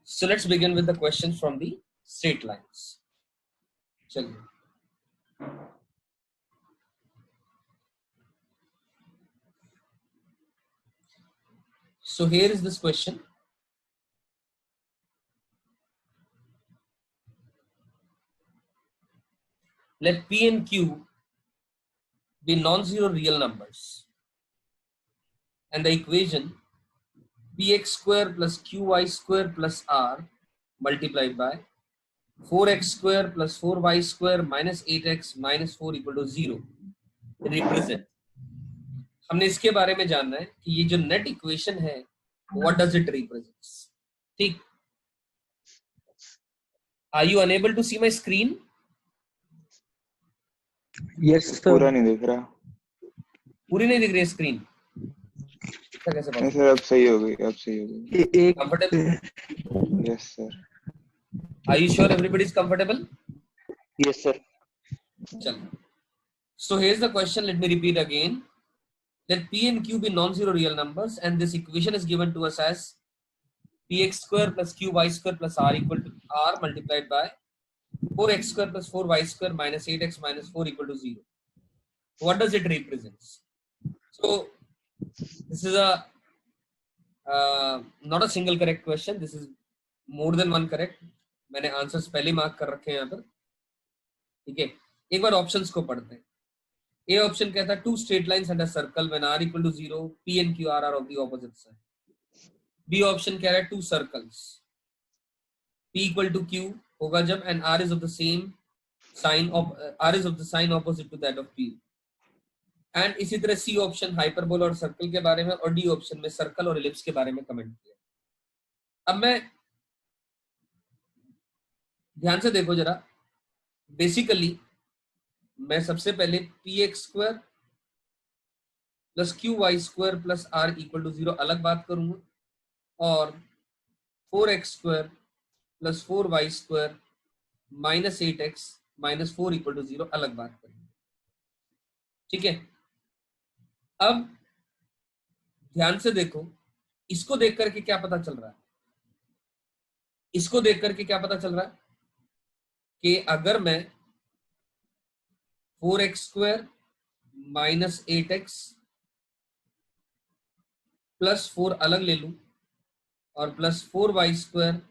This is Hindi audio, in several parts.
So let's begin with the questions from the straight lines. चलिए, so here is this question. Let P and Q be non-zero real numbers, and the equation px square plus qy square plus r multiplied by 4x square plus 4y square minus 8x minus 4 equal to 0 represent. हमने इसके बारे में जानना है कि ये जो नेट इक्वेशन है व्हाट डज इट रिप्रेजेंट्स. ठीक, are you unable to see my screen? Yes sir. पूरा नहीं दिख रहा. पूरी नहीं दिख रही है स्क्रीन? कैसे नहीं सर, अब सही हो गई, अब सही हो गई. एक comfortable? Yes sir. Are you sure everybody is comfortable? Yes sir. चलो, so here's the question. Let me repeat again. Let P and Q be non-zero real numbers, and this equation is given to us as px square plus qy square plus r equal to r multiplied by 4x square plus 4y square minus 8x minus 4 equal to 0. What does it represent? So this is a not a single correct question. This is more than one correct. मैंने आंसर्स पहले मार्क कर रखे हैं यहाँ पर. ठीक है, एक बार ऑप्शंस को पढ़ते हैं. ए ऑप्शन कहता है two straight lines and a circle when r equal to 0 p and q are of the opposite side. B option कह रहा है two circles p equal to q होगा जब and r is of the same sign of r is of the sign opposite to that of p. And इसी तरह सी ऑप्शन हाइपरबोला और सर्कल के बारे में, और डी ऑप्शन में सर्कल और एलिप्स के बारे में कमेंट किया. अब मैं ध्यान से देखो जरा. बेसिकली मैं सबसे पहले P X square plus Q Y square plus R equal to 0 अलग बात करूंगा, और 4x square plus 4y square minus 8x minus 4 equal to 0 अलग बात करूंगा. ठीक है, अब ध्यान से देखो. इसको देख करके क्या पता चल रहा है? इसको देख करके क्या पता चल रहा है कि अगर मैं 4x square minus 8x plus 4 अलग ले लूं और प्लस 4y स्क्वायर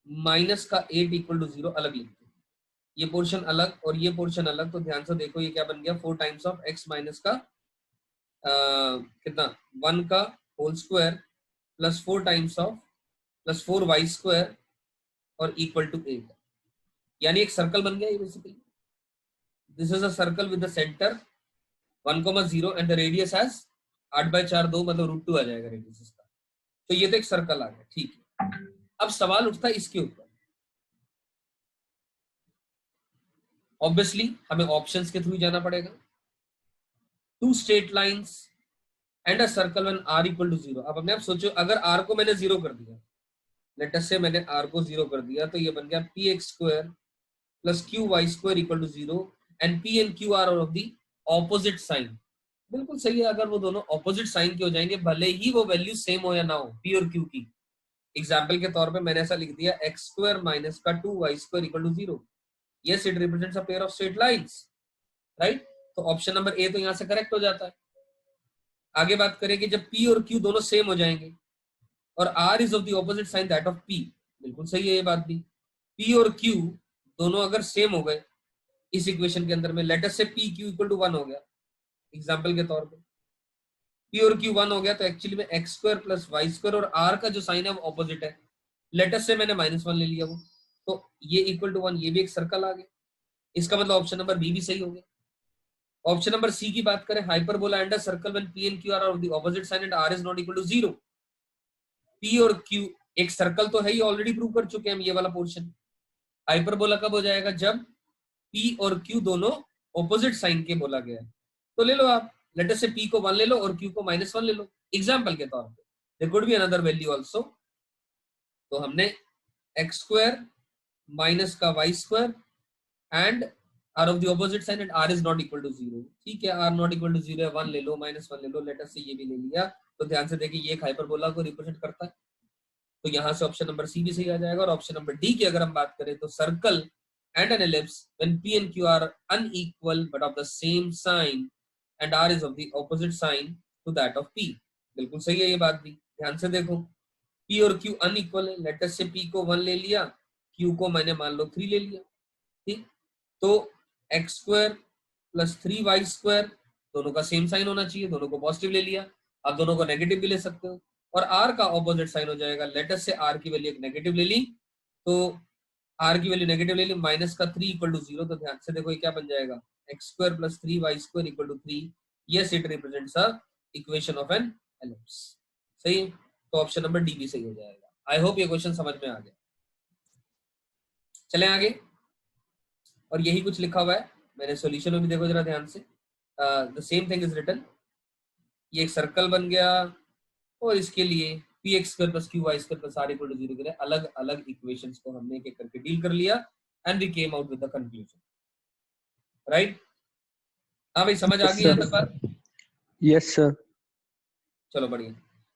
माइनस का 8 इक्वल टू 0 अलग लिख दूं, ये पोर्शन अलग और ये पोर्शन अलग, तो ध्यान से देखो ये क्या बन गया 4 टाइम्स ऑफ x माइनस का कितना 1 का whole square plus 4 times of plus 4y square और इक्वल टू 8. यानी एक सर्कल बन गया ये basically. This is a circle with the center 1,0 and the radius as 8/4 2 मतलब √2 आ जाएगा रेडियस इसका. तो ये तो एक सर्कल आ गया. ठीक है, अब सवाल उठता है इसके ऊपर. ऑब्वियसली हमें ऑप्शंस के थ्रू जाना पड़ेगा. Two straight lines and a circle when r equal to 0. अब अपने आप सोचो, अगर r को मैंने 0 कर दिया, लेट अस से मैंने r को 0 कर दिया, तो ये बन गया px square plus qy square equal to 0 and p and q are of the opposite sign. बिल्कुल सही है, अगर वो दोनों ऑपोजिट साइन के हो जाएंगे भले ही वो वैल्यू सेम हो या ना हो p और q की. एग्जांपल के तौर पे मैंने ऐसा लिख दिया x स्क्वायर माइनस का 2y square equal to 0. Yes, it represents a pair of straight lines, right. तो ऑप्शन नंबर ए तो यहाँ से करेक्ट हो जाता है. आगे बात करें कि जब p और q दोनों सेम हो जाएंगे और r is of the opposite sign that of p, बिल्कुल सही है ये बात भी. p और q दोनों अगर सेम हो गए इस इक्वेशन के अंदर में, लेट अस से p q इक्वल टू 1 हो गया एग्जांपल के तौर पे, p और q 1 हो गया, तो एक्चुअली में x square plus y square और r का जो साइन है वो ऑपोजिट है. लेट अस से मैंने -1 ले लिया वो, तो ये इक्वल टू 1, ये भी एक सर्कल आ गया. इसका मतलब ऑप्शन नंबर बी भी सही हो गया. ऑप्शन नंबर सी की बात करें, hyperbola and a circle when p and q are of the opposite sign and r is not equal to 0. p और q एक सर्कल तो है ही, ऑलरेडी प्रूव कर चुके हैं हम ये वाला पोर्शन. हाइपरबोला कब हो जाएगा? जब p और q दोनों ऑपोजिट साइन के बोला गया है. तो ले लो आप, लेट अस से p को 1 ले लो और q को -1 ले लो एग्जांपल के तौर पे. There could be another value also. तो हमने x स्क्वायर माइनस का y square and r of the opposite sign and r is not equal to 0. ठीक है, r नॉट इक्वल टू 0 है, 1 ले लो, -1 ले लो, लेट अस से ये भी ले लिया. तो ध्यान से देखिए ये हाइपरबोला को रिप्रेजेंट करता है. तो यहाँ से ऑप्शन नंबर सी भी सही आ जाएगा। और ऑप्शन नंबर डी की अगर हम बात करें तो circle and an ellipse when P and Q are unequal but of the same sign and R is of the opposite sign to that of P. बिल्कुल सही है ये बात भी, ध्यान से देखो। पी और क्यू अनइक्वल है, लेट अस से पी को 1 ले लिया, क्यू को मैंने मान लो 3 ले लिया, ठीक। तो x square plus 3y square दोनों का सेम साइन होना चाहिए, दोनों को पॉजिटिव ले लिया। आप दोनों को नेगेटिव भी ले सकते हो और r का ऑपोजिट साइन हो जाएगा। लेट अस से r की वैल्यू एक नेगेटिव ले ली, तो r की वैल्यू नेगेटिव ले ली, माइनस का 3 इक्वल टू 0। तो ध्यान से देखो ये क्या बन जाएगा, X square plus 3y square equal to 3। Yes, it represents a equation of an ellipse. सही है, तो ऑप्शन नंबर डी भी सही हो जाएगा। आई होप ये क्वेश्चन समझ में आ गया। चलें आगे, और यही कुछ लिखा हुआ है, मैंने सॉल्यूशन में भी देखो जरा ध्यान से। The same thing is written. ये एक सर्कल बन गया और इसके लिए P X square plus Q Y square plus R equal to 0 के लिए अलग अलग इक्वेशंस को हमने एक एक करके डील कर लिया and we came out with the conclusion. Right? हाँ भाई, समझ आ गई यहाँ तक बात? Yes sir. चलो बढ़िया,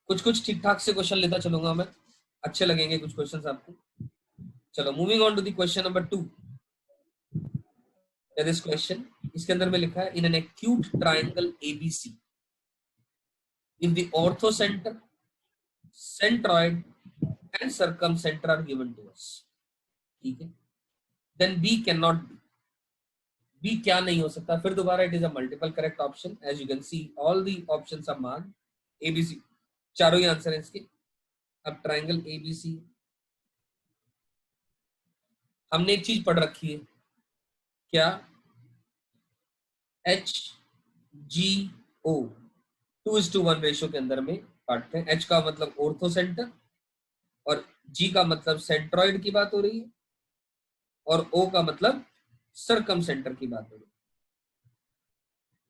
कुछ कुछ ठीक ठाक से क्वेश्चन लेता चलूंगा मैं, अच्छे लगेंगे कुछ क्वेश्चंस आपको। चलो moving on to the question number 2। This question, इसके अंदर में लिखा है in an acute triangle ABC if the orthocenter, centroid and circumcenter are given to us, ठीक है, then B cannot be। B क्या नहीं हो सकता? फिर दोबारा it is a multiple correct option, as you can see all the options are marked, ABC चारों ही आंसर है इसके। अब ट्रायंगल ABC, हमने एक चीज पढ़ रखी है क्या, HGO 2:1 रेशियो के अंदर में बांटते हैं। H का मतलब ऑर्थो सेंटर और G का मतलब सेंट्रॉइड की बात हो रही है और O का मतलब सरकम सेंटर की बात हो रही है।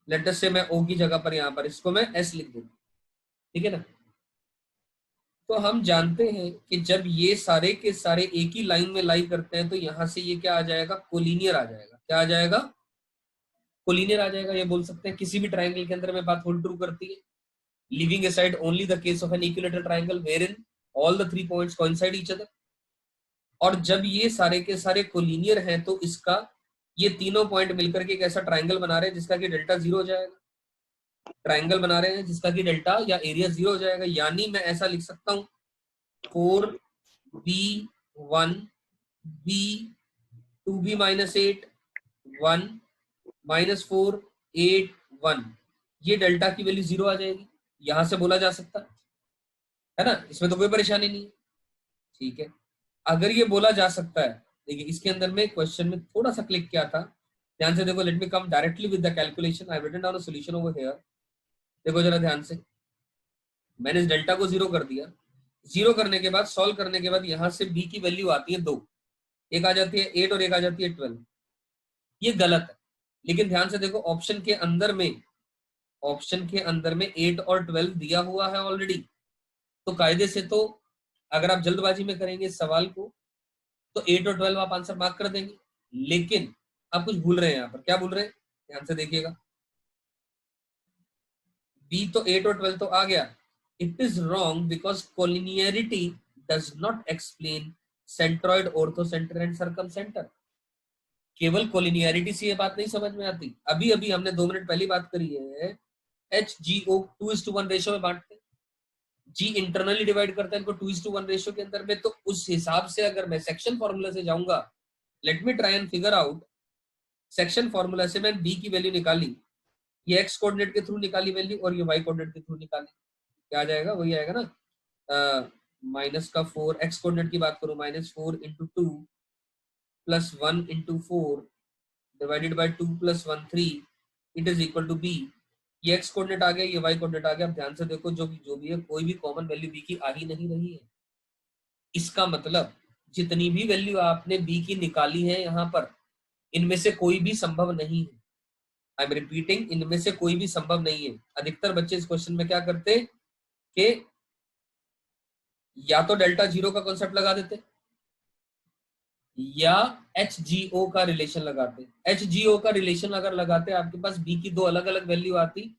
लेट अस से मैं O की जगह पर यहाँ पर इसको मैं S लिख दूंगा, ठीक है ना। तो हम जानते हैं कि जब ये सारे के सारे एक ही लाइन में लाई करते हैं तो यहाँ से ये क्या आ जाएगा, कोलिनियर आ जाएगा। क्या आ जाएगा? कोलिनियर आ जाएगा। ये बोल सकते हैं किसी भी ट्रायंगल के अंदर में बात होल्ड ट्रू करती है, leaving aside only the case of an equilateral triangle wherein all the 3 points coincide each other। और जब ये सारे के सारे कोलिनियर हैं तो इसका ये तीनों पॉइंट मिलकर के एक ऐसा ट्रायंगल बना रहे हैं जिसका कि डेल्टा 0 हो जाएगा। ट्रायंगल बना रहे हैं जिसका कि डेल्टा या एरिया 0 हो जाएगा। यानी मैं ऐसा लिख सकता हूं 4b1 b 2b minus 8 1 minus 4 8 1, ये डेल्टा की वैल्यू 0 आ जाएगी। यहां से बोला जा सकता है ना, इसमें तो कोई परेशानी नहीं है, ठीक है। अगर ये बोला जा सकता है, देखिए इसके अंदर में क्वेश्चन में थोड़ा सा क्लिक किया था, ध्यान से देखो। Let me come directly with the calculation, I have written down a solution over here. देखो जरा ध्यान से, मैंने इस डेल्टा को 0 कर दिया। 0 करने के बाद, सॉल्व करने के बाद यहां से b की वैल्यू आती है 2, एक आ जाती है 8 और एक आ जाती है 12। ये गलत है, लेकिन ध्यान से देखो ऑप्शन के अंदर में 8 और 12 दिया हुआ है ऑलरेडी। तो कायदे से तो अगर आप जल्दबाजी में करेंगे इस सवाल को तो 8 और 12 आप आंसर मार्क कर देंगे। लेकिन आप कुछ भूल रहे हैं यहाँ पर। क्या भूल रहे हैं? ध्यान से देखिएगा, बी तो 8 और 12 तो आ गया। It is wrong because collinearity does not explain centroid, orthocentre and circumcentre. केवल कोलिनियरिटी से ये बात नहीं समझ में आती। अभी अभी हमने 2 मिनट पहली बात करी है, HGO 2:1 रेशियो में बांटते हैं, G इंटरनली डिवाइड करता है इनको 2:1 रेशियो के अंदर में। तो उस हिसाब से अगर मैं सेक्शन फॉर्मूला से जाऊंगा, let me try and figure out. Section formula से मैं B की वैल्यू निकाली, ये x कोऑर्डिनेट के थ्रू निकाली वैल्यू और ये y कोऑर्डिनेट के थ्रू निकाली, क्या आ जाएगा? वही आएगा ना, माइनस का 4, x कोऑर्डिनेट की बात करूं, -4 × 2 plus 1 × 4 divided by 2 + 1 3, it is equal to b। ये x कोऑर्डिनेट आ गया, ये y कोऑर्डिनेट आ गया। अब ध्यान से देखो, जो भी है, कोई भी कॉमन वैल्यू b की आ ही नहीं रही है। इसका मतलब जितनी भी वैल्यू आपने b की निकाली है यहाँ पर, इनमें से कोई भी संभव नहीं है। आई एम रिपीटिंग, इनमें से कोई भी संभव नहीं है। अधिकतर बच्चे इस क्वेश्चन में क्या करते कि या तो डेल्टा 0 का कॉन्सेप्ट लगा देते या HGO का रिलेशन लगाते। HGO का रिलेशन अगर लगाते, आपके पास b की 2 अलग अलग वैल्यू आती,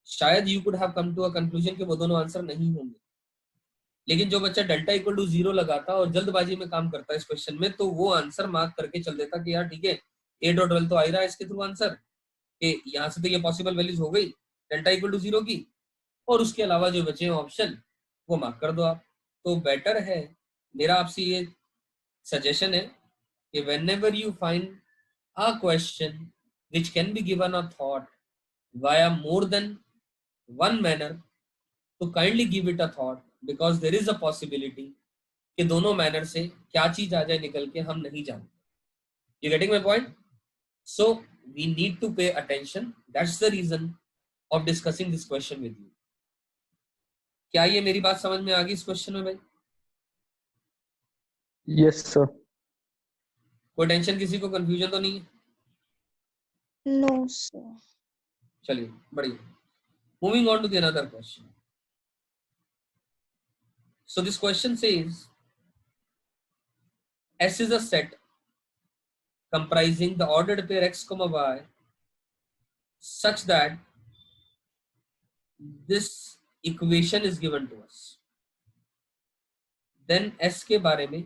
शायद you could have come to a conclusion कि वो दोनों आंसर नहीं होंगे। लेकिन जो बच्चा डेल्टा इक्वल टू 0 लगाता और जल्दबाजी में काम करता है इस क्वेश्चन में, तो वो आंसर मार्क करके चल देता कि यार ठीक है, 8.12 तो आ ही रहा है इसके थ्रू आंसर, कि यहाँ से तो ये पॉसिबल वैल्यूज हो गई डेल्टा इक्वल टू 0 की, और उसके अलावा जो बचे हैं ऑप्शन वो मार्क कर दो आप। तो बेटर है, मेरा आपसे ये सजेशन है कि whenever you find a question which can be given a thought via more than one manner, तो kindly give it a thought, because there is a possibility कि दोनों मैनर से क्या चीज आ जाए निकल के हम नहीं जानते। You getting my point? So we need to pay attention, that's the reason of discussing this question with you. क्या ये मेरी बात समझ में आ गई इस क्वेश्चन में भाई? Yes sir. कोई टेंशन, किसी को कंफ्यूजन तो नहीं है? No, sir. चलिए बढ़िया, moving on to the another question. So this question says S is a set comprising the ordered pair x comma y such that this equation is given to us. Then S के बारे में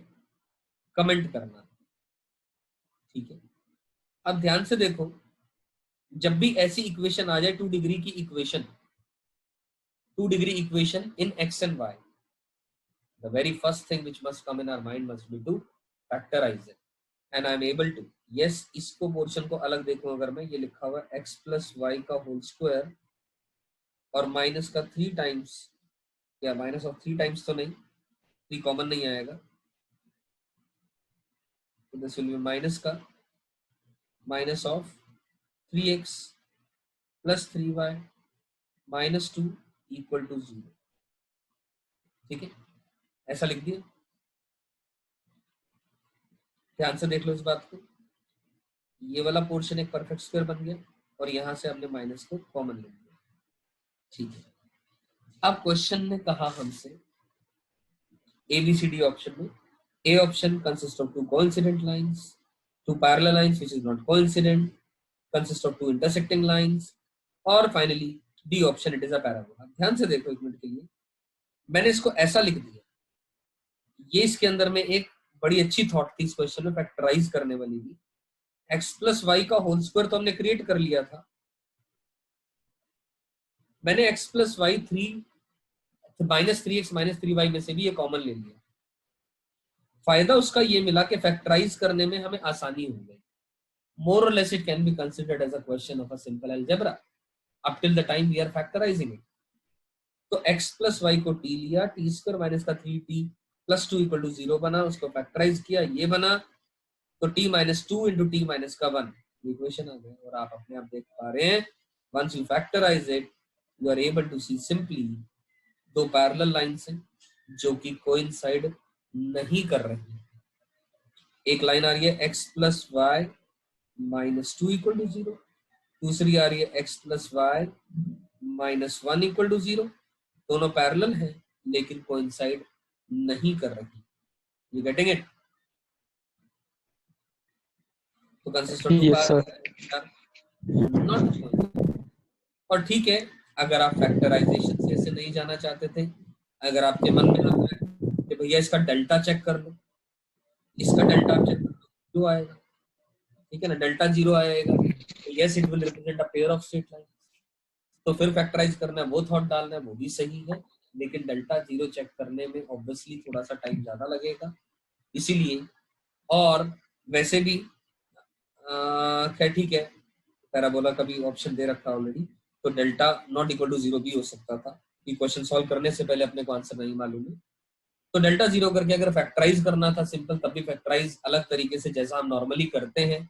कमेंट करना। ठीक है, अब ध्यान से देखो, जब भी ऐसी इक्वेशन आ जाए 2 डिग्री की equation, 2 degree equation in x and y, the very first thing which must come in our mind must be to factorize it, and I am able to. yes, इसको पोर्शन को अलग देखूं, अगर मैं ये लिखा हुआ x प्लस वाई का होल स्क्वायर और माइनस का 3 टाइम्स, या माइनस ऑफ 3 टाइम्स तो नहीं, 3 कॉमन नहीं आएगा, तो दिस विल बी माइनस का minus of 3x plus 3y minus 2 equal to 0। ठीक है, ऐसा लिख दिया। ध्यान से देख लो इस बात को, ये वाला पोर्शन एक परफेक्ट स्क्वायर बन गया और यहां से हमने माइनस को कॉमन ले लिया। ठीक है, अब क्वेश्चन ने कहा हमसे ABCD ऑप्शन में, A option consist of 2 coincident lines, 2 parallel lines which is not coincident, consist of 2 intersecting lines, और finally D option it is a parabola. ध्यान से देखो एक मिनट के लिए, मैंने इसको ऐसा लिख दिया, ये इसके अंदर में एक बड़ी अच्छी थॉट थी इस क्वेश्चन में फैक्टराइज करने वाली भी। x प्लस वाई का होल स्क्वायर तो हमने क्रिएट कर लिया था, मैंने x plus y minus 3x minus 3y में से भी ये कॉमन ले लिया। फायदा उसका ये मिला कि फैक्टराइज करने में हमें आसानी हो गई। मोर और less it can be considered as a question of a simple algebra up till the time we are factorising it. तो x प्लस वाई को t लिया, t स्क्वायर माइनस का 3t प्लस 2 इक्वल टू 0 बना, उसको फैक्टराइज किया, ये बना, तो t minus 2 into T minus का 1 इक्वेशन आ गया। और आप अपने आप देख पा रहे हैं, once you factorise it you are able to see simply 2 parallel lines हैं जो कि कोइंसाइड नहीं कर रही। एक लाइन आ रही है x plus y minus 2 equal to 0, दूसरी आ रही है x plus y minus 1 equal to 0। दोनों पैरेलल हैं लेकिन कोइंसाइड नहीं कर रही। You getting it? तो consist of 2 yes sir. Not. और ठीक है, अगर आप फैक्टराइजेशन से ऐसे नहीं जाना चाहते थे, अगर आपके मन में आता है कि भैया इसका डेल्टा चेक कर लो, इसका डेल्टा आप चेक कर लो, जो आएगा, ठीक है ना, डेल्टा 0 आएगा, तो yes it will represent a pair of straight line. तो फिर फैक्टराइज करना है, वो थॉट डालना है, वो भी सही है, लेकिन डेल्टा 0 चेक करने में ऑब्वियसली थोड़ा सा टाइम ज्यादा लगेगा, इसीलिए। और वैसे भी खैर ठीक है, पैराबोला का भी ऑप्शन दे रखा ऑलरेडी, तो डेल्टा नॉट इक्वल टू 0 भी हो सकता था, कि क्वेश्चन सॉल्व करने से पहले अपने को आंसर नहीं मालूम है। तो डेल्टा 0 करके अगर फैक्टराइज करना था सिंपल, तब भी फैक्टराइज अलग तरीके से जैसा हम नॉर्मली करते हैं,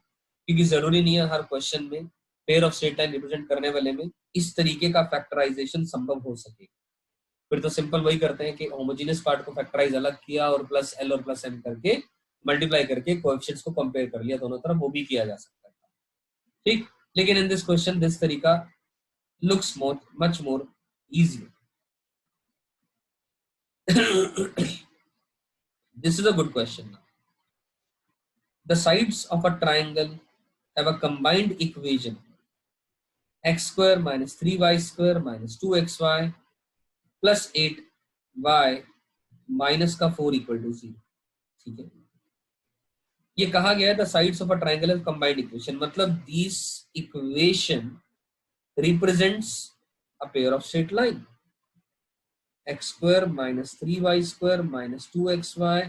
क्योंकि जरूरी नहीं है हर क्वेश्चन में pair of straight line represent करने वाले में इस तरीके का फैक्टराइजेशन संभव हो सके। फिर तो सिंपल वही करते हैं कि होमोजेनियस पार्ट को फैक्टराइज अलग किया और प्लस एल और प्लस एम करके मल्टीप्लाई करके कोएफिशिएंट्स को कंपेयर कर लिया दोनों तरफ, वो भी किया जा सकता है। ठीक, लेकिन इन दिस क्वेश्चन दिस तरीका looks much more easier. This is a good question now. The sides of a triangle have a combined equation x square minus 3y square minus 2xy plus 8y minus का 4 इक्वल टू 0। ठीक है, ये कहा गया है the sides of a triangle have combined equation, मतलब this equation represents a pair of straight line x square minus 3y square minus 2xy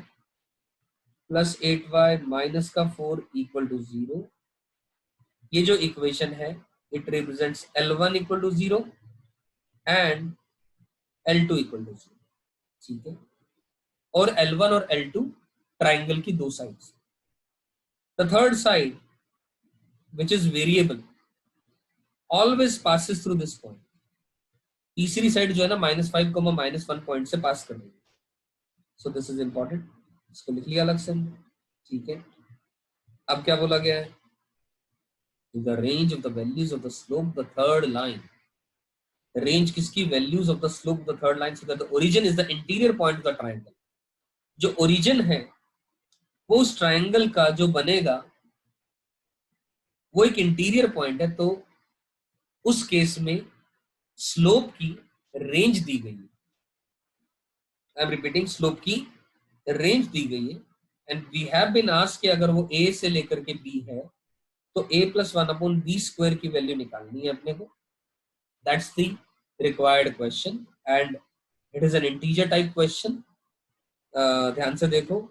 plus 8y minus का 4 इक्वल टू 0। ये जो इक्वेशन है it represents L1 equal to 0 and L2 equal to 0। ठीक है, और L1 और L2 ट्राइंगल की दो sides. The third side which is variable always passes through this point। तीसरी साइड जो है ना -5, -1 पॉइंट से पास कर रही है। सो दिस इज इंपॉर्टेंट, इसको लिख लिया अलग से। ठीक है, अब क्या बोला गया है, the range of the values of the slope the third line. Range किसकी, values of the slope the third line, so that the origin is the interior point of the triangle. जो ओरिजिन है वो उस ट्राइंगल का जो बनेगा वो एक इंटीरियर पॉइंट है, तो उस केस में स्लोप की रेंज दी गई है। आई एम रिपीटिंग, स्लोप की रेंज दी गई है and we have been asked कि अगर वो a से लेकर के b है तो a + 1/b स्क्वायर की वैल्यू निकालनी है अपने को। That's the required question and it is an integer type question. ध्यान से देखो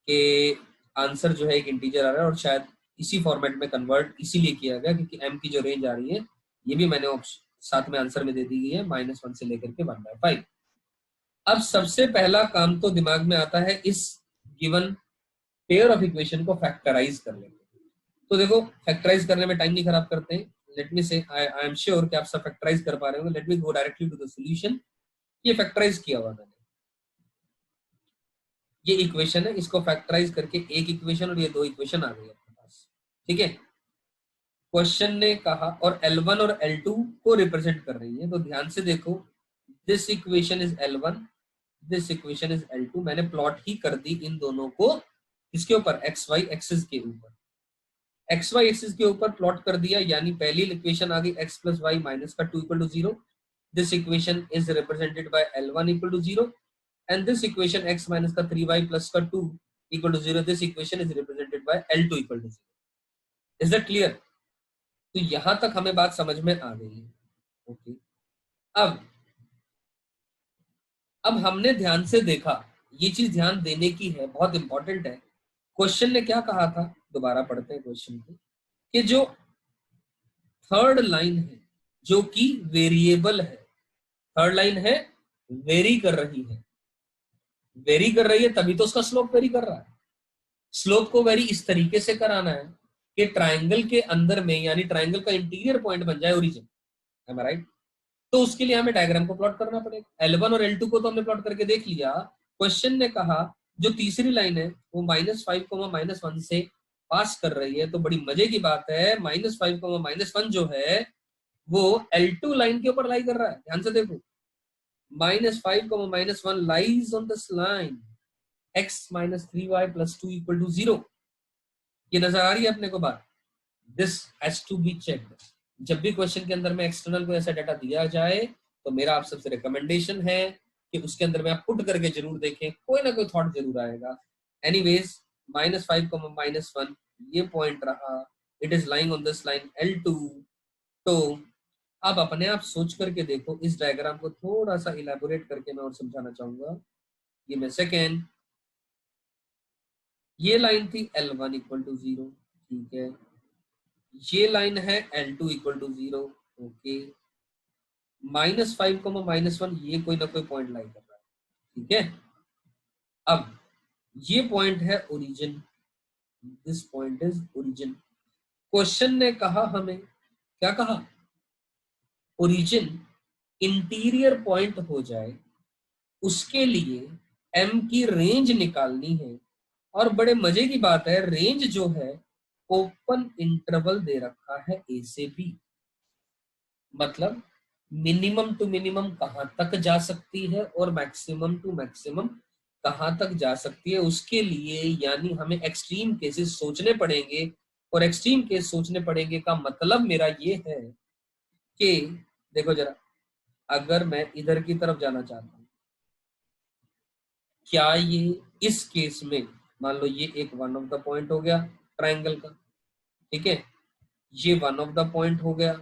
कि आंसर जो है एक इंटीजर आ रहा है और शायद इसी फॉर्मेट में कन्वर्ट इसीलिए किया गया क्योंकि m की जो रेंज आ रही है ये भी मैंने साथ में आंसर में दे दी गई है -1 से लेकर के 1/5। अब सबसे पहला काम तो दिमाग में आता है इस गिवन पेयर ऑफ इक्वेशन को फैक्टराइज कर लेंगे। तो देखो फैक्टराइज करने में टाइम नहीं खराब करते हैं। लेट मी से आई एम श्योर कि आप सब फैक्टराइज कर पा रहे होंगे। Let me go directly to the solution. ये फैक्टराइज किया हुआ मैंने, ये इक्वेशन है, इसको फैक्टराइज करके एक इक्वेशन और ये दो इक्वेशन आ गई अपने पास। ठीक है, क्वेश्चन ने कहा और L1 और L2 को रिप्रेजेंट कर रही है, तो ध्यान से देखो this equation is L1, this equation is L2। मैंने प्लॉट ही कर दी इन दोनों को इसके ऊपर XY एक्सिस के ऊपर, XY एक्सिस के ऊपर प्लॉट कर दिया, यानी पहली इक्वेशन आ गई x + y - का 2 = 0। This equation is represented by L1 = 0 and this equation x - का 3y + का 2 = 0, this equation is represented by L2 = 0। is that clear? तो यहां तक हमें बात समझ में आ गई है। ओके, अब हमने ध्यान से देखा, ये चीज ध्यान देने की है, बहुत इंपॉर्टेंट है। क्वेश्चन ने क्या कहा था, दोबारा पढ़ते हैं क्वेश्चन को, कि जो थर्ड लाइन है जो कि वेरिएबल है, थर्ड लाइन है वेरी कर रही है, वेरी कर रही है तभी तो उसका स्लोप वेरी कर रहा है। स्लोप को वेरी इस तरीके से कराना है कि ट्राइंगल के अंदर में, यानी ट्राइंगल का इंटीरियर पॉइंट बन जाए ओरिजिन। M I right? तो उसके लिए हमें डायग्राम को प्लॉट करना पड़ेगा। L1 और L2 को तो हमने प्लॉट करके देख लिया। क्वेश्चन ने कहा जो तीसरी लाइन है वो -5, -1 से पास कर रही है, तो बड़ी मजे की बात है -5, -1 जो है वो L2 लाइन के ऊपर लाई कर रहा है। ध्यान से देखो, -5, -1 lies on this line x - 3y + 2 = 0। ये नजर आ रही है अपने को बात? This has to be checked. जब भी क्वेश्चन के अंदर में एक्सटर्नल को ऐसा डाटा दिया जाए तो मेरा आप सबसे रिकमेंडेशन है कि उसके अंदर में आप पुट करके जरूर देखें, कोई ना कोई थॉट जरूर आएगा। एनीवेज -5, -1 ये पॉइंट रहा, it is lying on this line L2। तो आप अपने आप सोच करके देखो, इस डायग्राम को थोड़ा सा इलेबोरेट करके मैं और समझाना चाहूंगा। ये मैं सेकेंड, ये लाइन थी L1 = 0, ठीक है, ये लाइन है L2 = 0, ओके, -5, -1 ये कोई ना कोई पॉइंट लाई कर रहा है, ठीक है। अब ये पॉइंट है origin, this point is origin. Question ने कहा हमें, क्या कहा, ओरिजिन इंटीरियर पॉइंट हो जाए उसके लिए m की रेंज निकालनी है। और बड़े मजे की बात है, रेंज जो है ओपन इंटरवल दे रखा है a से b, मतलब मिनिमम टू मिनिमम कहां तक जा सकती है और मैक्सिमम टू मैक्सिमम कहां तक जा सकती है उसके लिए, यानी हमें एक्सट्रीम केसेस सोचने पड़ेंगे। और एक्सट्रीम केस सोचने पड़ेंगे का मतलब मेरा ये है कि देखो जरा, अगर मैं इधर की तरफ जाना चाहता हूं क्या ये इस केस में, मान लो ये एक वन ऑफ द पॉइंट हो गया ट्राइंगल का, ठीक है, ये वन ऑफ द पॉइंट हो गया,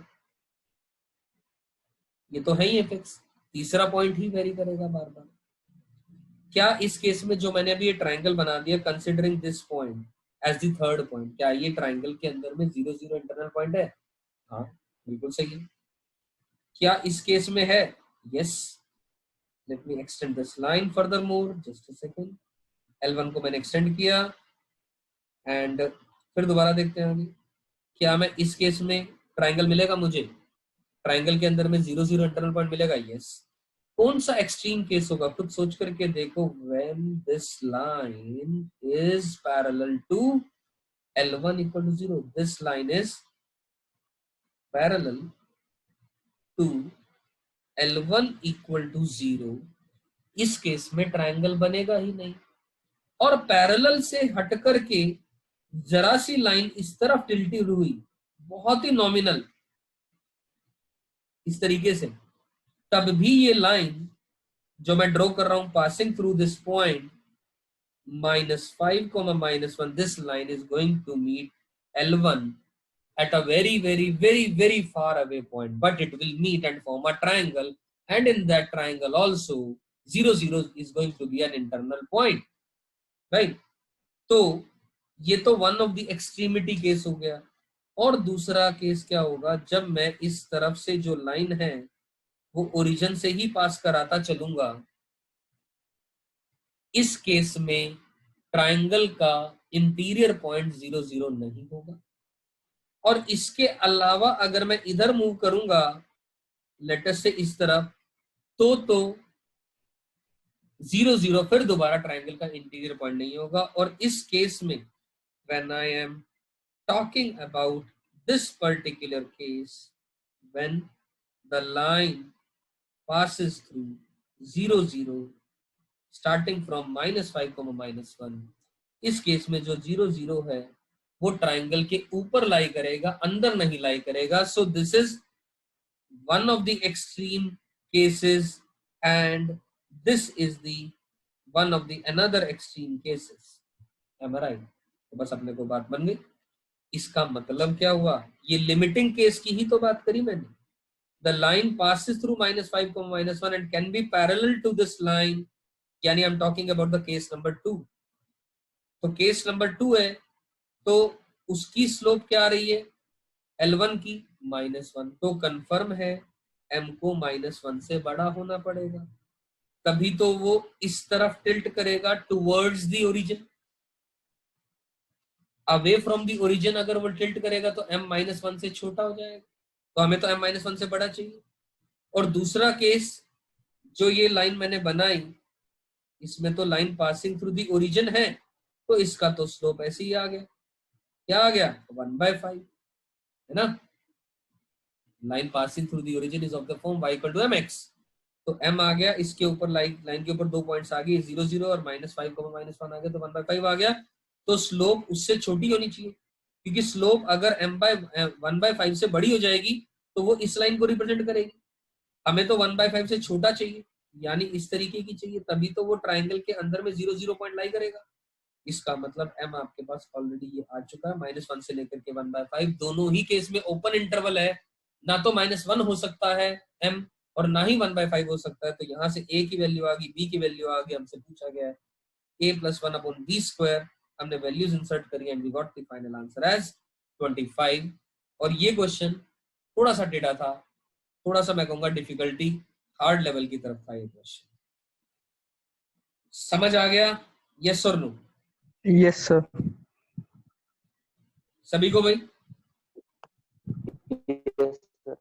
ये तो है ही एपेक्स, तीसरा पॉइंट ही वेरी करेगा बार बार। क्या इस केस में जो मैंने अभी ये ट्राइंगल बना दिया considering this point as the third point, क्या ये ट्राइंगल के अंदर में 0 0 इंटरनल पॉइंट है? हाँ बिल्कुल सही है। क्या इस केस में है? Yes. Let me extend this line further more, just a second. L1 को मैंने एक्सटेंड किया एंड फिर दोबारा देखते हैं आगे। क्या मैं इस केस में ट्राइंगल मिलेगा मुझे, ट्राइंगल के अंदर में 0 0 इंटरनल पॉइंट मिलेगा? यस। कौन सा एक्सट्रीम केस होगा खुद सोच करके देखो, when this line is parallel to L1 equal to 0, this line is parallel to L1 equal to 0, इस केस में ट्राइंगल बनेगा ही नहीं। और पैरेलल से हट करके जरा सी लाइन इस तरफ टिल्टी हुई, बहुत ही नॉमिनल, इस तरीके से, तब भी ये लाइन जो मैं ड्रॉ कर रहा हूं passing through this point -5, -1, this line is going to meet L1 at a very very very very far away point, but it will meet and form a triangle, and in that triangle also 0 0 is going to be an internal point, right? तो ये तो one of the extremity case हो गया। और दूसरा केस क्या होगा, जब मैं इस तरफ से जो लाइन है वो ओरिजिन से ही पास कराता चलूंगा, इस केस में ट्राइंगल का इंटीरियर पॉइंट 0 0 नहीं होगा। और इसके अलावा अगर मैं इधर मूव करूंगा लेटेस्ट से इस तरफ, तो 0 0 फिर दोबारा ट्राइंगल का इंटीरियर पॉइंट नहीं होगा। और इस केस में when I am talking about this particular case, when the line passes through 0 0 starting from -5, -1, इस केस में जो 0 0 है वो ट्राइंगल के ऊपर लाई करेगा, अंदर नहीं लाई करेगा। So this is one of the extreme cases and this is the one of the another extreme cases. Am I right? तो बस अपने को बात बन गई। इसका मतलब क्या हुआ, ये लिमिटिंग केस की ही तो बात करी मैंने। The line passes through -5, -1 and can be parallel to this line, यानी I'm talking about the case number 2। तो केस नंबर 2 है, तो उसकी स्लोप क्या आ रही है L1 की -1, तो कंफर्म है M को -1 से बड़ा होना पड़ेगा, तभी तो वो इस तरफ टिल्ट करेगा towards the origin. Away from the origin अगर वो टिल्ट करेगा तो M -1 से छोटा हो जाएगा, तो हमें तो M -1 से बड़ा चाहिए। और दूसरा केस जो ये लाइन मैंने बनाई, इसमें तो line passing through the origin है, तो इसका तो स्लोप ऐसे ही आ गया, क्या आ गया 1/5, है ना। Line passing through the origin is of the form y = mx, तो m आ गया, इसके ऊपर लाइन के ऊपर 2 पॉइंट्स आ गए 0 0 और -5, -1 आ गया, तो 1/5 आ गया। तो स्लोप उससे छोटी होनी चाहिए, क्योंकि स्लोप अगर m/1/5 से बड़ी हो जाएगी तो वो इस लाइन को रिप्रेजेंट करेगी। हमें तो 1/5 से छोटा चाहिए, यानी इस तरीके की चाहिए, तभी तो वो ट्राइंगल के अंदर में 0 0 पॉइंट लाई करेगा। इसका मतलब m आपके पास ऑलरेडी ये आ चुका है, -1 से लेकर के 1/5, दोनों ही केस में ओपन इंटरवल है, ना तो -1 हो सकता है m और ना ही 1/5 हो सकता है। तो यहाँ से a की वैल्यू आ गई, b की वैल्यू आ गई, हमसे पूछा गया है a + 1/b², हमने वैल्यूज इंसर्ट करी and we got the final answer as 25। और ये क्वेश्चन थोड़ा सा टेढ़ा था, थोड़ा सा मैं कहूंगा डिफिकल्टी हार्ड लेवल की तरफ था ये क्वेश्चन। समझ आ गया? यस और नो? Yes sir. सभी को भाई? Yes sir.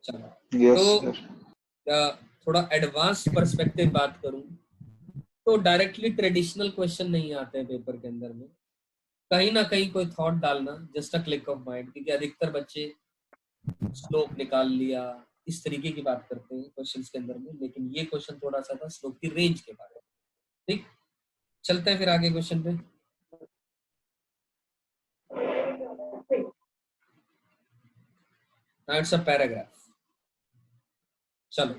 चलो यस तो सर। थोड़ा एडवांस पर्सपेक्टिव बात करूं तो डायरेक्टली ट्रेडिशनल क्वेश्चन नहीं आते हैं पेपर के अंदर में, कहीं ना कहीं कोई थॉट डालना, just a click of mind, क्योंकि अधिकतर बच्चे स्लोप निकाल लिया इस तरीके की बात करते हैं क्वेश्चंस के अंदर में, लेकिन ये क्वेश्चन थोड़ा सा था स्लोप की रेंज के बारे में। ठीक, चलते हैं फिर आगे क्वेश्चन पे। नाउ इट्स अ पैराग्राफ, चलो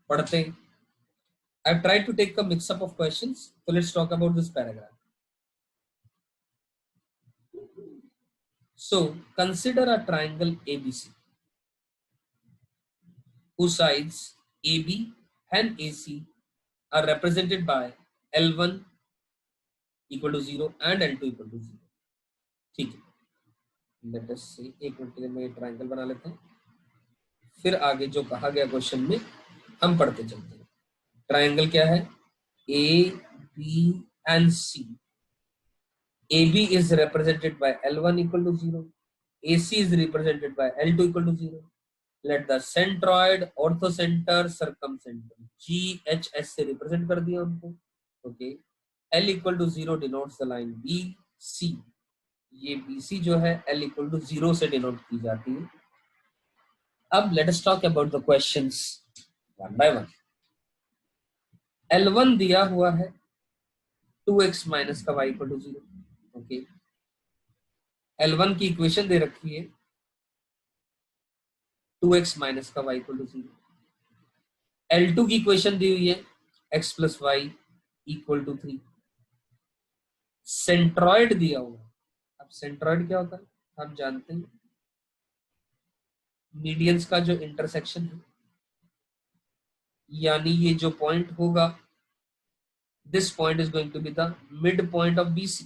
पढ़ते हैं। I've tried to take a mix up of questions, so let's talk about this paragraph. So consider a triangle ABC whose sides AB and AC are represented by L1 equal to 0 and L2 equal to 0. ठीक है, लेट अस से एक मिनट के लिए मैं ट्रायंगल बना लेता हूँ, फिर आगे जो कहा गया क्वेश्चन में हम पढ़ते चलते हैं. ट्रायंगल क्या है? A, B and C. AB is represented by L1 equal to 0. AC is represented by L2 equal to 0. Let the centroid, orthocenter, circumcenter GHS से represent कर दिया उनको. Okay. L equal to 0 denotes the line BC. ये BC जो है L equal to 0 से denote की जाती है. अब let us talk about the questions one by one. L1 दिया हुआ है 2x माइनस का y equal to 0. Okay, L1 की इक्वेशन दे रखी है 2x माइनस का y इक्वल टू 0. L2 की इक्वेशन दी हुई है x plus y equal to 3. Centroid दिया हुआ है. अब सेंट्रॉइड क्या होता है हम जानते हैं, मीडियंस का जो इंटरसेक्शन है, यानी ये जो पॉइंट होगा, this point is going to be the midpoint of BC.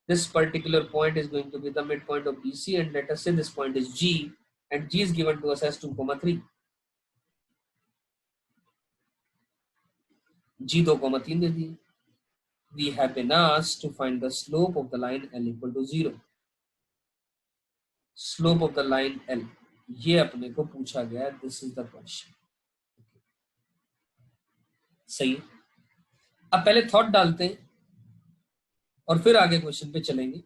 This particular point is going to be the midpoint of BC, and let us say this point is G, and G is given to us as 2,3. G 2,3 दे दिए. We have been asked to find the slope of the line L equal to 0. Slope of the line L, ये अपने को पूछा गया. This is the question. सही है. अब पहले थॉट डालते हैं और फिर आगे क्वेश्चन पे चलेंगे.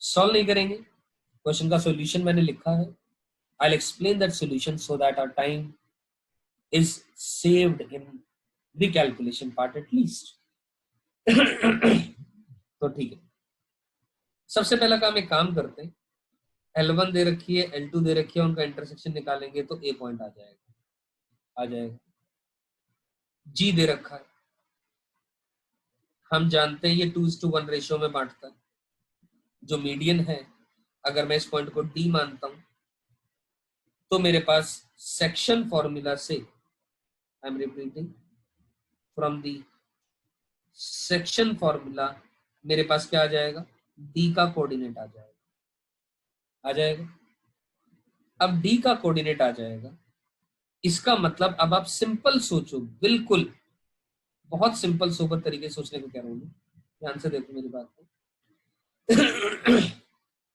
सॉल्व नहीं करेंगे, क्वेश्चन का सॉल्यूशन मैंने लिखा है. I will explain that solution so that our time is saved in the calculation part at least. तो ठीक है, सबसे पहला काम एक काम करते हैं. L1 दे रखी है, L2 दे रखी है, उनका इंटरसेक्शन निकालेंगे तो A पॉइंट आ जाएगा. G दे रखा है, हम जानते हैं ये 2:1 रेशियो में बांटता है. जो मीडियन है, अगर मैं इस पॉइंट को D मानता हूं तो मेरे पास सेक्शन फॉर्मूला से, आई am repeating, from the section formula मेरे पास क्या आ जाएगा, D का कोऑर्डिनेट आ जाएगा. अब D का कोऑर्डिनेट आ जाएगा, इसका मतलब अब आप सिंपल सोचो, बिल्कुल बहुत सिंपल सोबर तरीके से सोचने को कह रहा हूं. ध्यान से देखो मेरी बात को.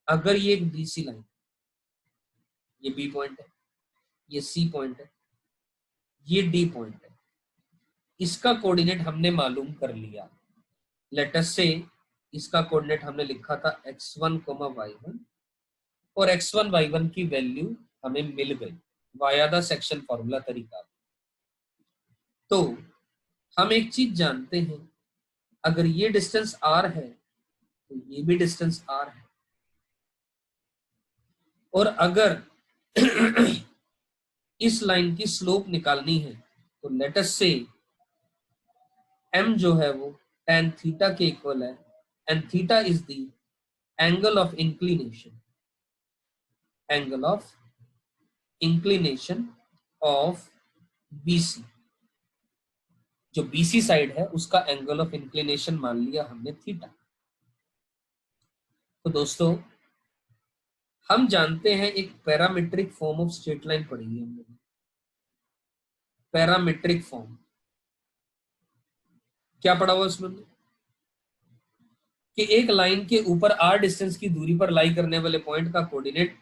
अगर ये एक BC लाइन, ये B पॉइंट है, ये C पॉइंट है, ये D पॉइंट है, इसका कोऑर्डिनेट हमने मालूम कर लिया. लेट अस से इसका कोऑर्डिनेट हमने लिखा था x1, y1, और x1, y1 की वैल्यू हमें मिल गई वाया द सेक्शन फॉर्मूला तरीका. तो हम एक चीज जानते हैं, अगर ये डिस्टेंस r है तो ये भी डिस्टेंस r है. और अगर इस लाइन की स्लोप निकालनी है तो लेट अस से m जो है वो tan थीटा के इक्वल है, and theta is the angle of inclination of BC. जो BC साइड है उसका एंगल ऑफ इंक्लिनेशन मान लिया हमने थीटा. तो दोस्तों हम जानते हैं एक parametric form of straight line पढ़ी है हमने. पैरामीट्रिक फॉर्म क्या पढ़ा हुआ उसमें, कि एक लाइन के ऊपर r डिस्टेंस की दूरी पर लाई करने वाले पॉइंट का कोऑर्डिनेट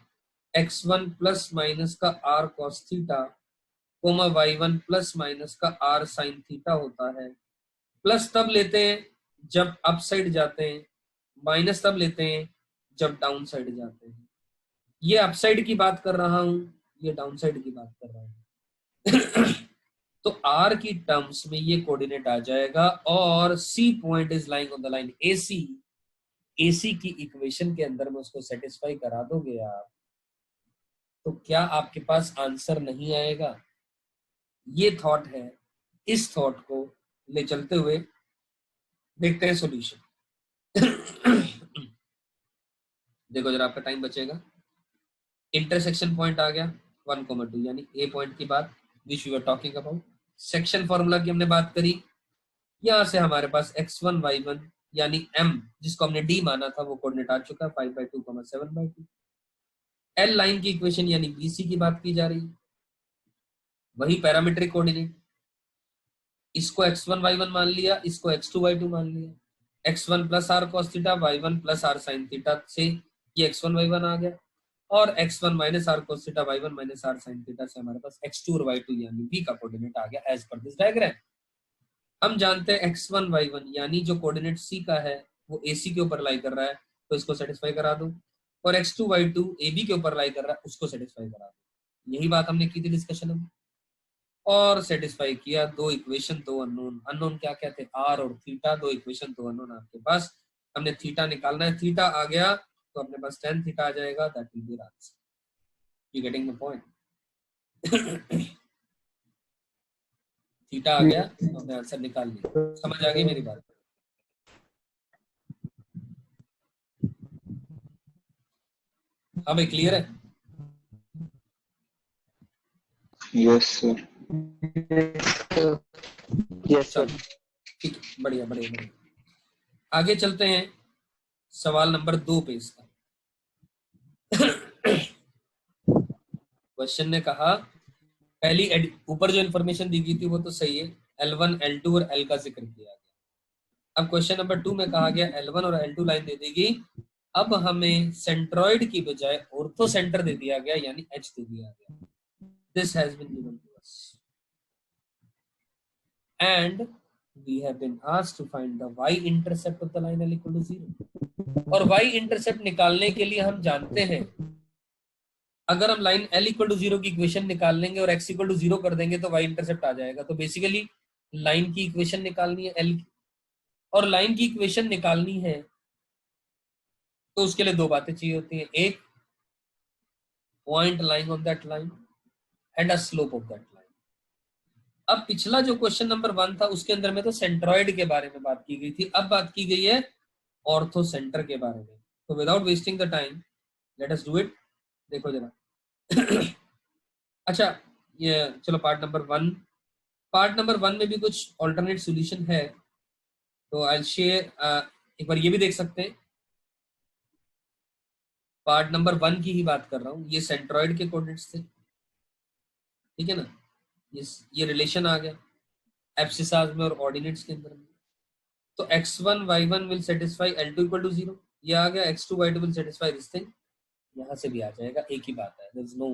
x1 प्लस माइनस का r cos theta, y1 plus minus का r sin थीटा होता है. प्लस तब लेते हैं जब अप साइड जाते हैं, माइनस तब लेते हैं जब डाउन साइड जाते हैं. ये अप साइड की बात कर रहा हूं, ये डाउन साइड की बात कर रहा हूं. तो r की टर्म्स में ये कोऑर्डिनेट आ जाएगा, और C point is lying on the line AC की इक्वेशन के अंदर में उसको सेटिस्फाई करा दोगे आप, तो क्या आपके पास आंसर नहीं आएगा? ये थॉट है इस थॉट को ले चलते हुए देखते हैं सॉल्यूशन। देखो जरा आपका टाइम बचेगा। इंटरसेक्शन पॉइंट आ गया 1,2 यानी ए पॉइंट की बात which we were talking about. Section formula की हमने बात करी। यहां से हमारे पास x1 y1 यानी m जिसको हमने d माना था वो कोऑर्डिनेट आ चुका है 5/2, 7/2। एल लाइन की इक्वेशन यानी BC की बात की जा रही है, वही पैरामीट्रिक कोऑर्डिनेट। इसको x1 y1 मान लिया, इसको x2 y2 मान लिया। x1 plus r cos theta, y1 plus r sine theta से ये x1 y1 आ गया, और x1 minus r cos theta y1 minus r sin theta से हमारे पास x2 और y2 यानी v का कोऑर्डिनेट आ गया एज पर दिस डायग्राम। हम जानते हैं x1 y1 यानी जो कोऑर्डिनेट c का है वो ac के ऊपर लाई कर रहा है, तो इसको सेटिस्फाई करा दो, और x2 y2 ab के ऊपर लाई कर रहा है, उसको सेटिस्फाई करा दो। यही बात हमने की थी डिस्कशन में, और सेटिस्फाई किया। दो इक्वेशन, दो अननोन। अननोन क्या क्या थे? r और थीटा। दो इक्वेशन, दो अननोन आपके पास। हमने थीटा निकालना है, थीटा आ गया तो अपने पास tan थीटा आ जाएगा, that will be answer. You getting the point? Theta आ गया तो हमने आंसर निकाल लिया। समझ आ गई मेरी बात? हाँ भाई, क्लियर है? Yes sir. Yes sir. चलो ठीक है, बढ़िया बढ़िया बढ़िया। आगे चलते हैं सवाल नंबर 2 पे इसका। क्वेश्चन ने कहा, पहली ऊपर जो इन्फॉर्मेशन दी गई थी वो तो सही है, L1 L2 और L का जिक्र किया गया। अब क्वेश्चन नंबर 2 में कहा गया L1 और L2 लाइन दे देगी। अब हमें सेंट्रॉइड की बजाय ऑर्थो सेंटर दे दिया गया यानी H दे दिया गया। This has been given to us and we have been asked to find the y intercept of the line L equal to 0। और y intercept निकालने के लिए हम जानते हैं, अगर हम लाइन L इक्वल टू 0 की इक्वेशन निकाल लेंगे और x इक्वल टू 0 कर देंगे तो y इंटरसेप्ट आ जाएगा। तो बेसिकली लाइन की इक्वेशन निकालनी है L की, और लाइन की इक्वेशन निकालनी है तो उसके लिए दो बातें चाहिए होती हैं, एक point lying on that line and a slope of that line. अब पिछला जो क्वेश्चन नंबर 1 था उसके अंदर में तो सेंट्रॉइड के बारे में बात की गई थी, अब बात की गई है ऑर्थो सेंटर के बारे में। तो without wasting the time let us do it. देखो जरा। अच्छा, ये चलो पार्ट नंबर 1 में भी कुछ ऑल्टरनेट सॉल्यूशन है, तो आई शेयर। एक बार ये भी देख सकते हैं, पार्ट नंबर 1 की ही बात कर रहा हूँ। ये सेंट्रॉइड के कोऑर्डिनेट्स थे, ठीक है ना। ये रिलेशन आ गया एब्सिसास में और ऑर्डिनेट्स के अंदर में। तो x1 y1 will satisfy L2 equal to 0, ये आ गया। x2 y2 will satisfy this thing, यहाँ से भी आ जाएगा, एक ही बात है। देयर इज नो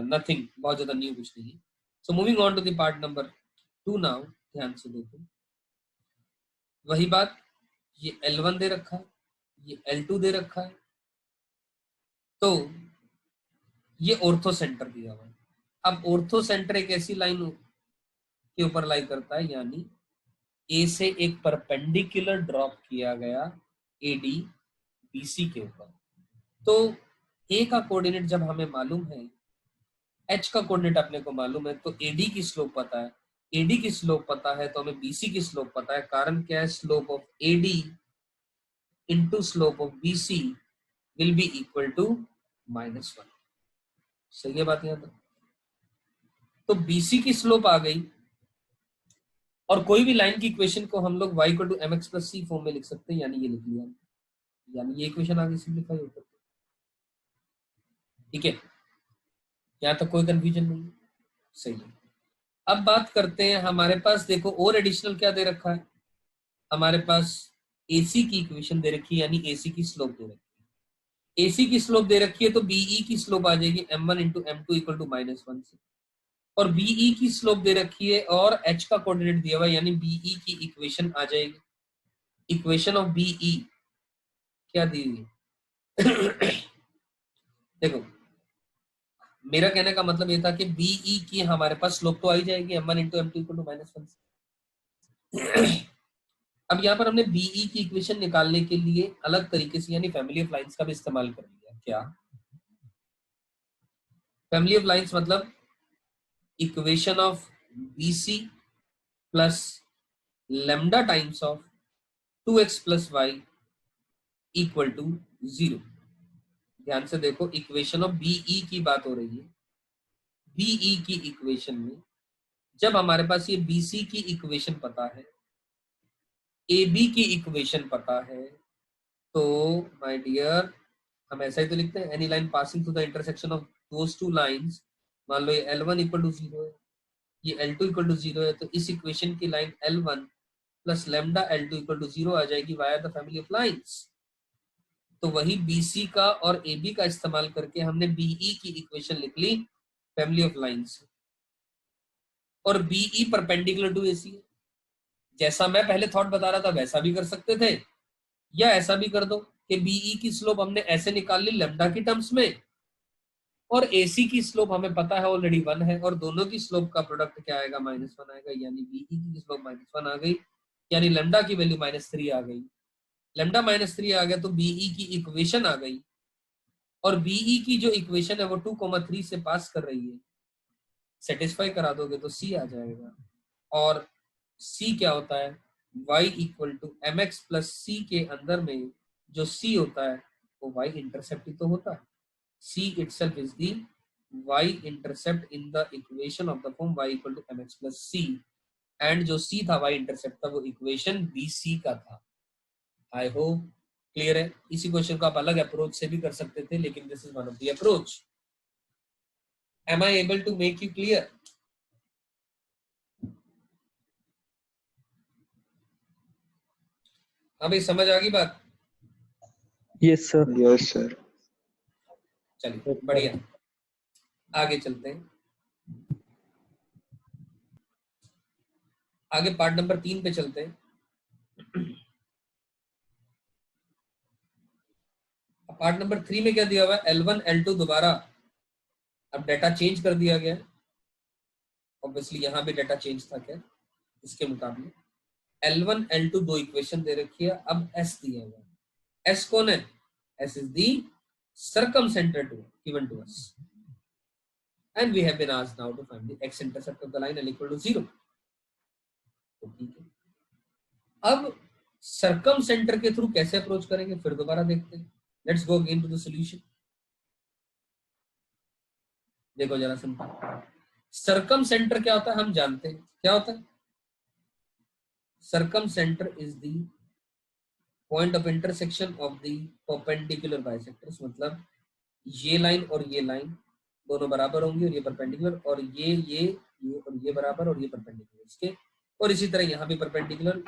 नथिंग, बहुत ज्यादा न्यू कुछ नहीं है। So moving on to the part number 2 now. ध्यान से देखो, वही बात, ये L1 दे रखा है, ये L2 दे रखा है, तो ये ऑर्थो सेंटर दिया हुआ है। अब ऑर्थो सेंटर एक ऐसी लाइन के ऊपर लाई करता है, यानी ए से एक परपेंडिकुलर ड्रॉप किया गया AD BC के ऊपर। तो ए का कोऑर्डिनेट जब हमें मालूम है, H का कोऑर्डिनेट अपने को मालूम है, तो AD की स्लोप पता है, AD की स्लोप पता है, तो हमें BC की स्लोप पता है। कारण क्या है? Slope of AD into slope of BC will be equal to -1। सही है बात यहाँ तक? तो BC की स्लोप आ गई, और कोई भी लाइन की इक्वेशन को हम लोग y equal to mx plus c form में लिख सकते हैं, यानी ये लिख लिया, यानी ये इक्वेशन आगे सिंप्लीफाई होकर। ठीक है, यहाँ तक कोई कंफ्यूजन नहीं है? सही है। अब बात करते हैं, हमारे पास देखो और एडिशनल क्या दे रखा है, हमारे पास AC की इक्वेशन दे रखी है, यानी AC की स्लोप दे रखी है। AC की स्लोप दे रखी है तो BE की स्लोप आ जाएगी m1 into m2 equal to -1 से, और BE की स्लोप दे रखी है और H का कोऑर्डिनेट दिया हुआ है, यानी BE की इक्वेशन आ जाएगी। इक्वेशन ऑफ BE क्या दी हुई है? देखो, मेरा कहने का मतलब ये था कि BE की हमारे पास स्लोप तो आ ही जाएगी m1 into m2 equal to -1 से। अब यहाँ पर हमने BE की इक्वेशन निकालने के लिए अलग तरीके से, यानी फैमिली ऑफ लाइंस का भी इस्तेमाल कर लिया। क्या फैमिली ऑफ लाइंस मतलब? Equation of BC plus lambda times of 2x plus y equal to 0। ध्यान से देखो, इक्वेशन ऑफ बीई की बात हो रही है। बीई की इक्वेशन में जब हमारे पास ये बीसी की इक्वेशन पता है, AB की इक्वेशन पता है, तो माय डियर हम ऐसा ही तो लिखते हैं, any line passing through the intersection of those two lines. मान लो ये L1 इक्वल टू 0 है, ये L2 इक्वल टू 0 है, तो इस इक्वेशन की line L1 plus lambda L2 equal to 0 आ जाएगी via the family of lines. तो वही BC का और AB का इस्तेमाल करके हमने BE की इक्वेशन लिख ली फैमिली ऑफ लाइंस, और BE परपेंडिकुलर टू AC है। जैसा मैं पहले थॉट बता रहा था वैसा भी कर सकते थे, या ऐसा भी कर दो कि BE की स्लोप हमने ऐसे निकाल ली लेमडा की टर्म्स में, और AC की स्लोप हमें पता है ऑलरेडी 1 है, और दोनों की स्लोप का प्रोडक्ट क्या आएगा, -1 आएगा, यानी BE की स्लोप -1 आ गई, यानी लेमडा की वैल्यू -3 आ गई। लेमडा -3 आ गया तो BE की इक्वेशन आ गई, और BE की जो इक्वेशन है वो 2,3 से पास कर रही है, सेटिस्फाई करा दोगे तो C आ जाएगा। और C क्या होता है, y equal to mx plus C के अंदर में जो C होता है वो y इंटरसेप्ट ही तो होता है। C itself is the y intercept in the equation of the form y equal to mx plus C, and जो C था y intercept था वो इक्वेशन BC का था। आई होप क्लियर है। इसी क्वेश्चन को आप अलग अप्रोच से भी कर सकते थे, लेकिन this is one of the approach. Am I able to make you clear? अभी समझ आ गई बात? Yes sir. Yes sir. चलिए बढ़िया, आगे चलते हैं। आगे पार्ट नंबर 3 पे चलते हैं। पार्ट नंबर 3 में क्या दिया हुआ है, L1 L2 दोबारा अब डाटा चेंज कर दिया गया। ऑब्वियसली यहाँ भी डाटा चेंज था क्या इसके मुकाबले। L1 L2 दो इक्वेशन दे रखी है, अब S दिया हुआ है। S कौन है? S is the circumcenter given to us, and we have been asked now to find the x-intercept of the line L equal to 0। तो ठीक है, अब सर्कमसेंटर के थ्रू कैसे अप्रोच करेंगे फिर दोबारा देखते हैं। Let's go again to the solution. देखो जरा सिंपल, सर्कमसेंटर क्या होता है हम जानते हैं, क्या होता है? Circumcentre is the point of intersection of the perpendicular bisectors. मतलब ये लाइन और ये लाइन दोनों बराबर होंगी, और ये परपेंडिकुलर, और ये और ये बराबर, और ये परपेंडिकुलर इसके, और इसी तरह यहाँ भी परपेंडिकुलर,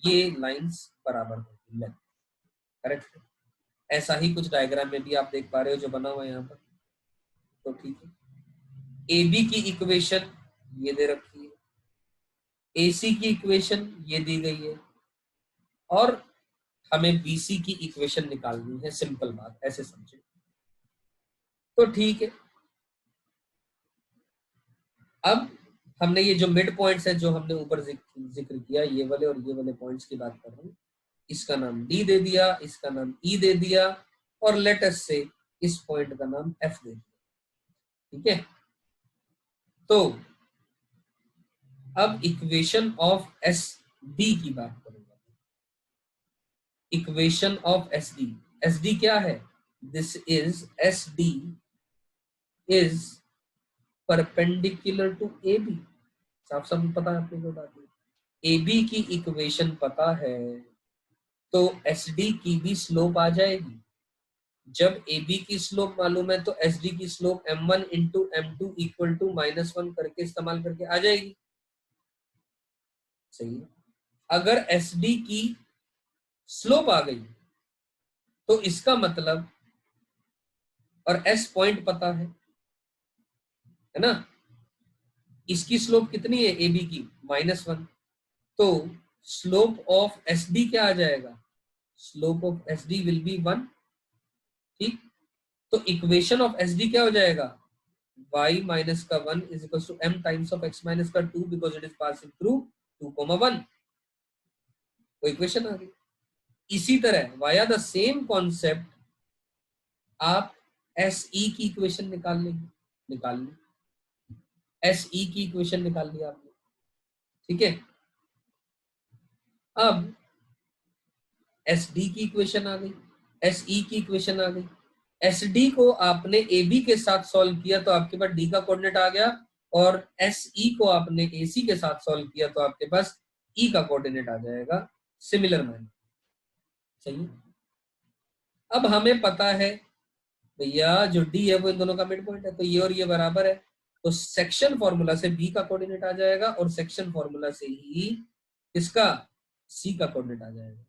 ये लाइंस बराबर होंगी लेंथ। करेक्ट? ऐसा ही कुछ डायग्राम में भी आप देख पा रहे हो जो बना हुआ है यहाँ पर। तो ठीक है, AB की इक्वेशन ये दे रखी है, AC की इक्वेशन ये दी गई है, और हमें BC की इक्वेशन निकालनी है। सिंपल बात, ऐसे समझे तो ठीक है। अब हमने ये जो मिड पॉइंट्स है जो हमने ऊपर जिक्र किया, ये वाले और ये वाले पॉइंट्स की बात कर रहा हूँ, इसका नाम D दे दिया, इसका नाम E दे दिया, और लेटस से इस पॉइंट का नाम F दे दिया। ठीक है, तो अब इक्वेशन ऑफ एस डी की बात करेंगे। इक्वेशन ऑफ एस डी क्या है? This is S D is perpendicular to A B. साफ साफ पता है आपको बात, ए बी की इक्वेशन पता है तो एस डी की भी स्लोप आ जाएगी। जब ए बी की स्लोप मालूम है तो एस डी की slope m1 into m2 equal to -1 करके इस्तेमाल करके आ जाएगी। सही है। अगर एस डी की स्लोप आ गई तो इसका मतलब, और एस पॉइंट पता है ना, इसकी स्लोप कितनी है ए बी की? -1। तो स्लोप ऑफ एस डी क्या आ जाएगा? Slope of S D will be 1। ठीक, तो इक्वेशन ऑफ एस डी क्या हो जाएगा? y माइनस का 1 is equal to m times of x minus का 2 because it is passing through 2,1। वो इक्वेशन आ गई। इसी तरह वाया द सेम कॉन्सेप्ट आप एस ई की इक्वेशन निकाल ली। एस ई की इक्वेशन निकाल लिया आपने। ठीक है, अब एस डी की इक्वेशन आ गई, एस ई की इक्वेशन आ गई। एस डी को आपने ए बी के साथ सॉल्व किया तो आपके पास डी का कोऑर्डिनेट आ गया, और एस ई को आपने ए सी के साथ सॉल्व किया तो आपके पास ई का कोऑर्डिनेट आ जाएगा सिमिलर मैनर। सही है। अब हमें पता है भैया जो डी है वो इन दोनों का मिड पॉइंट है, तो ये और ये बराबर है, तो सेक्शन फॉर्मूला से बी का कोऑर्डिनेट आ जाएगा और सेक्शन फॉर्मूला से ही इसका सी का कोऑर्डिनेट आ जाएगा।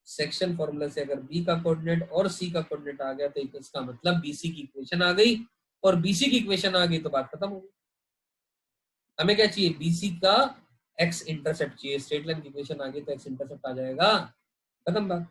सेक्शन फॉर्मूला से अगर बी का कोऑर्डिनेट और सी का कोऑर्डिनेट आ गया तो इसका मतलब बीसी की इक्वेशन आ गई, और बीसी की इक्वेशन आ गई तो बात खत्म हो गई। हमें क्या चाहिए, बीसी का एक्स इंटरसेप्ट चाहिए। स्ट्रेट लाइन की इक्वेशन आ गई तो एक्स इंटरसेप्ट आ जाएगा, खत्म बात।